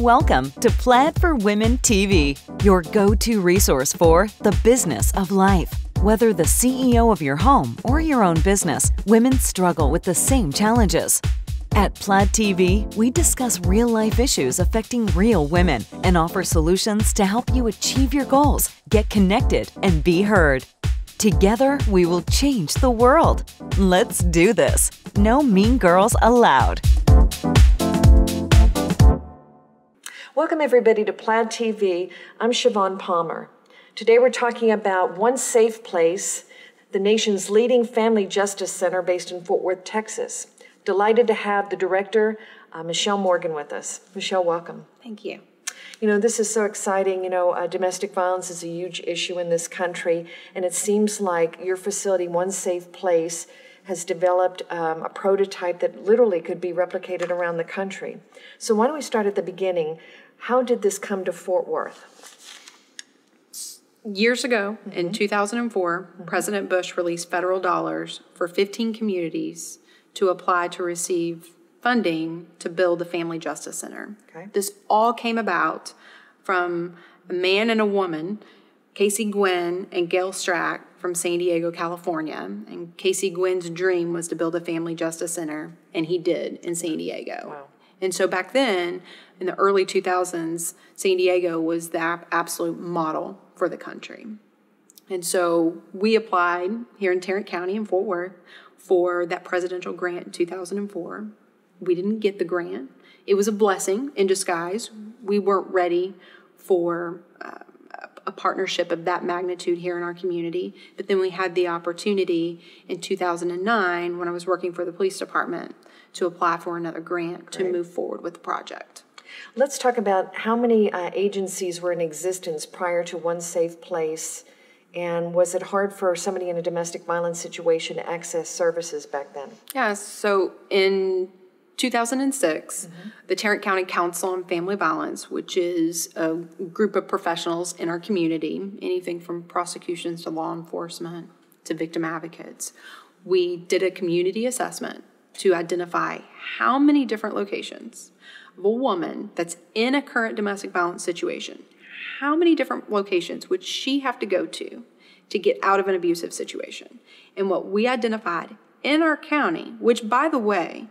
Welcome to Plaid for Women TV, your go-to resource for the business of life. Whether the CEO of your home or your own business, women struggle with the same challenges. At Plaid TV, we discuss real-life issues affecting real women and offer solutions to help you achieve your goals, get connected, and be heard. Together, we will change the world. Let's do this. No mean girls allowed. Welcome everybody to Plaid TV. I'm Siobhan Palmer. Today we're talking about One Safe Place, the nation's leading family justice center based in Fort Worth, Texas. Delighted to have the director, Michelle Morgan, with us. Michelle, welcome. Thank you. You know, this is so exciting. You know, domestic violence is a huge issue in this country, and it seems like your facility, One Safe Place, has developed a prototype that literally could be replicated around the country. So why don't we start at the beginning? How did this come to Fort Worth? Years ago, in 2004, President Bush released federal dollars for 15 communities to apply to receive funding to build a family justice center. Okay. This all came about from a man and a woman, Casey Gwynn and Gail Strack from San Diego, California. And Casey Gwynn's dream was to build a family justice center, and he did in San Diego. Wow. And so back then, in the early 2000s, San Diego was the absolute model for the country. And so we applied here in Tarrant County in Fort Worth for that presidential grant in 2004. We didn't get the grant. It was a blessing in disguise. We weren't ready for a partnership of that magnitude here in our community. But then we had the opportunity in 2009 when I was working for the police department to apply for another grant to move forward with the project. Let's talk about how many agencies were in existence prior to One Safe Place, and was it hard for somebody in a domestic violence situation to access services back then? Yeah, so in 2006, the Tarrant County Council on Family Violence, which is a group of professionals in our community, anything from prosecutions to law enforcement to victim advocates, we did a community assessment to identify how many different locations of a woman that's in a current domestic violence situation, how many different locations would she have to go to get out of an abusive situation? And what we identified in our county, which, by the way,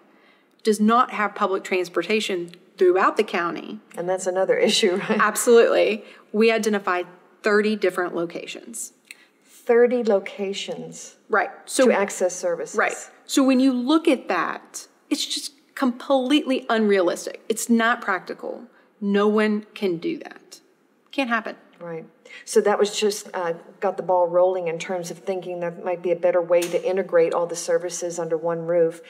does not have public transportation throughout the county. And that's another issue, right? Absolutely. We identified 30 different locations. 30 locations. Right. So, to access services. Right. So when you look at that, it's just completely unrealistic. It's not practical. No one can do that. Can't happen. Right. So that was just got the ball rolling in terms of thinking there might be a better way to integrate all the services under one roof.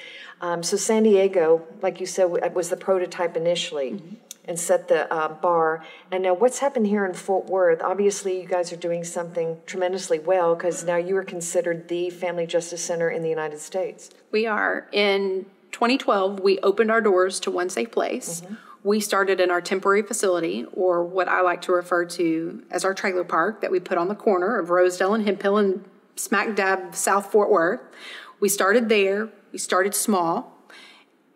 So San Diego, like you said, was the prototype initially and set the bar. And now what's happened here in Fort Worth? Obviously, you guys are doing something tremendously well because now you are considered the family justice center in the United States. We are. In 2012, we opened our doors to One Safe Place. We started in our temporary facility, or what I like to refer to as our trailer park that we put on the corner of Rosedale and Hemphill in smack dab South Fort Worth. We started there. We started small,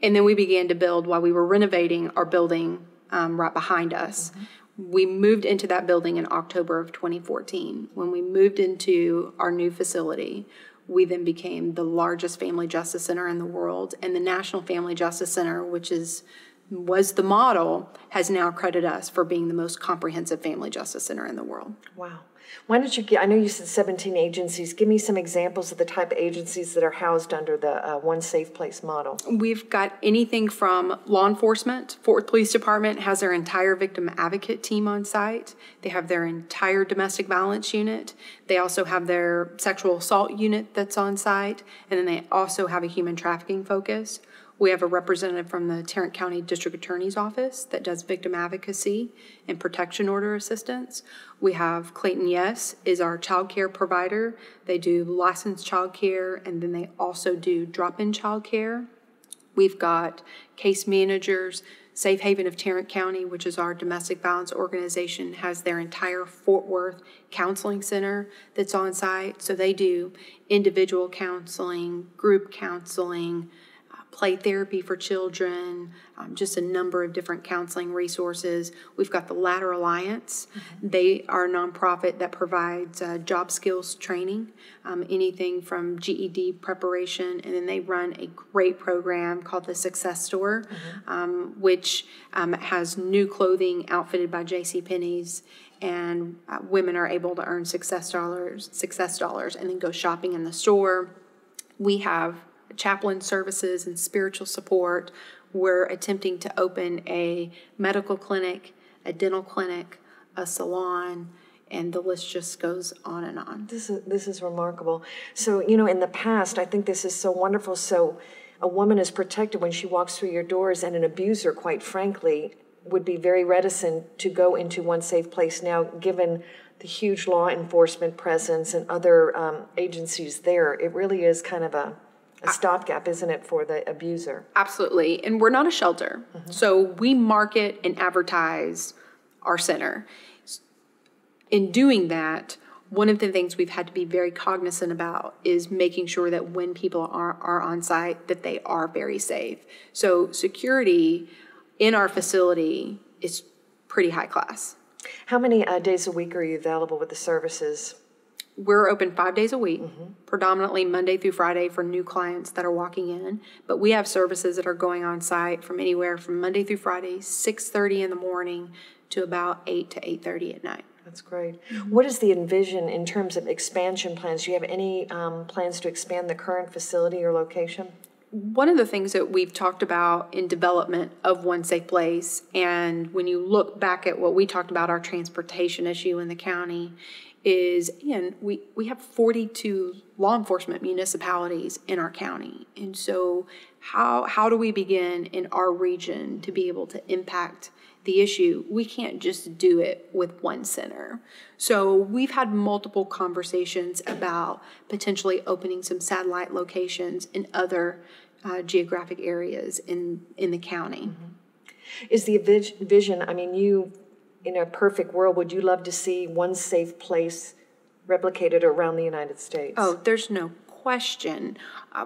and then we began to build while we were renovating our building right behind us. We moved into that building in October of 2014. When we moved into our new facility, we then became the largest family justice center in the world, and the National Family Justice Center, which was the model, has now credited us for being the most comprehensive family justice center in the world. Wow. Why don't you I know you said 17 agencies. Give me some examples of the type of agencies that are housed under the One Safe Place model. We've got anything from law enforcement. Fort Worth Police Department has their entire victim advocate team on site. They have their entire domestic violence unit. They also have their sexual assault unit that's on site. And then they also have a human trafficking focus. We have a representative from the Tarrant County District Attorney's Office that does victim advocacy and protection order assistance. We have Clayton Yes is our child care provider. They do licensed child care, and then they also do drop-in child care. We've got case managers. Safe Haven of Tarrant County, which is our domestic violence organization, has their entire Fort Worth counseling center that's on site. So they do individual counseling, group counseling, play therapy for children, just a number of different counseling resources. We've got the Ladder Alliance. They are a nonprofit that provides job skills training, anything from GED preparation, and then they run a great program called the Success Store, which has new clothing outfitted by JCPenney's, and women are able to earn success dollars, and then go shopping in the store. We have chaplain services and spiritual support. We're attempting to open a medical clinic, a dental clinic, a salon, and the list just goes on and on. This is remarkable. So, you know, in the past, I think this is so wonderful. So a woman is protected when she walks through your doors, and an abuser, quite frankly, would be very reticent to go into One Safe Place now, given the huge law enforcement presence and other agencies there. It really is kind of a stopgap, isn't it, for the abuser? Absolutely. And we're not a shelter. So we market and advertise our center. In doing that, one of the things we've had to be very cognizant about is making sure that when people are on site, that they are very safe. So security in our facility is pretty high class. How many days a week are you available with the services? We're open 5 days a week, predominantly Monday through Friday for new clients that are walking in. But we have services that are going on site from anywhere from Monday through Friday, 6:30 in the morning to about 8 to 8:30 at night. That's great. What is the envision in terms of expansion plans? Do you have any plans to expand the current facility or location? One of the things that we've talked about in development of One Safe Place, and when you look back at what we talked about, our transportation issue in the county, is, again, we have 42 law enforcement municipalities in our county. And so how do we begin in our region to be able to impact the issue? We can't just do it with one center. So we've had multiple conversations about potentially opening some satellite locations in other geographic areas in the county. Is the vision, I mean, you, in a perfect world, would you love to see One Safe Place replicated around the United States? Oh, there's no question.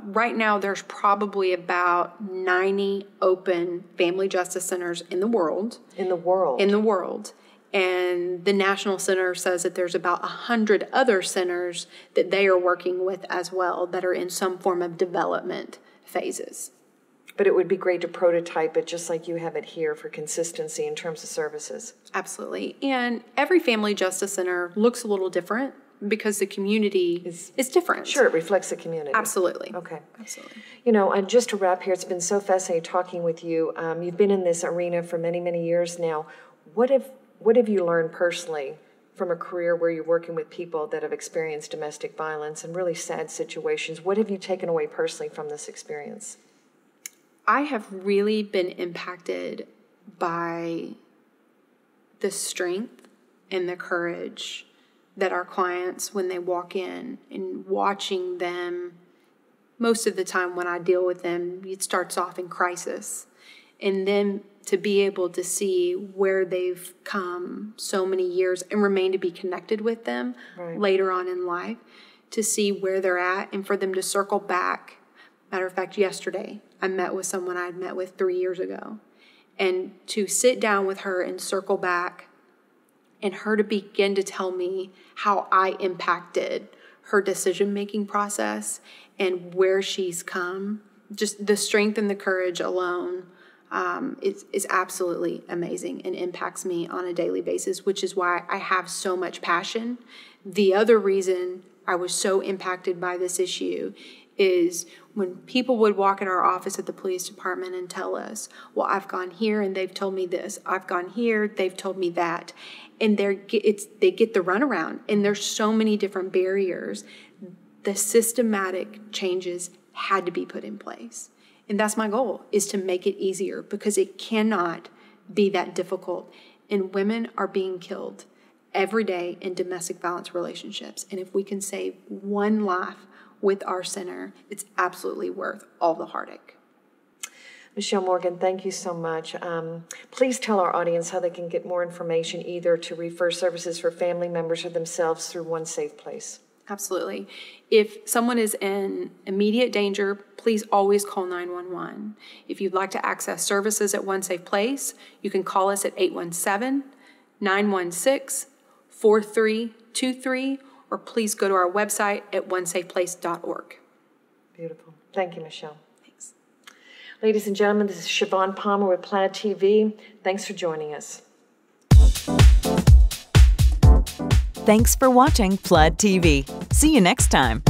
Right now, there's probably about 90 open family justice centers in the world. In the world? In the world. And the National Center says that there's about 100 other centers that they are working with as well that are in some form of development phases. But it would be great to prototype it just like you have it here for consistency in terms of services. Absolutely. And every family justice center looks a little different because the community is different. Sure, it reflects the community. Absolutely. Okay. Absolutely. You know, and just to wrap here, it's been so fascinating talking with you. You've been in this arena for many, many years now. What have you learned personally from a career where you're working with people that have experienced domestic violence and really sad situations? What have you taken away personally from this experience? I have really been impacted by the strength and the courage that our clients, when they walk in, and watching them, most of the time when I deal with them, it starts off in crisis. And then to be able to see where they've come so many years and remain to be connected with them later on in life, to see where they're at and for them to circle back. Matter of fact, yesterday, I met with someone I had met with 3 years ago. And to sit down with her and circle back and her to begin to tell me how I impacted her decision-making process and where she's come, just the strength and the courage alone is absolutely amazing and impacts me on a daily basis, which is why I have so much passion. The other reason I was so impacted by this issue is when people would walk in our office at the police department and tell us, well, I've gone here and they've told me this. I've gone here, they've told me that. And they get the runaround. And there's so many different barriers. The systematic changes had to be put in place. And that's my goal, is to make it easier, because it cannot be that difficult. And women are being killed every day in domestic violence relationships. And if we can save one life with our center, it's absolutely worth all the heartache. Michelle Morgan, thank you so much. Please tell our audience how they can get more information, either to refer services for family members or themselves through One Safe Place. Absolutely. If someone is in immediate danger, please always call 911. If you'd like to access services at One Safe Place, you can call us at 817-916-4323, or please go to our website at onesafeplace.org. Beautiful. Thank you, Michelle. Thanks. Ladies and gentlemen, this is Siobhan Palmer with Plaid TV. Thanks for joining us. Thanks for watching Plaid TV. See you next time.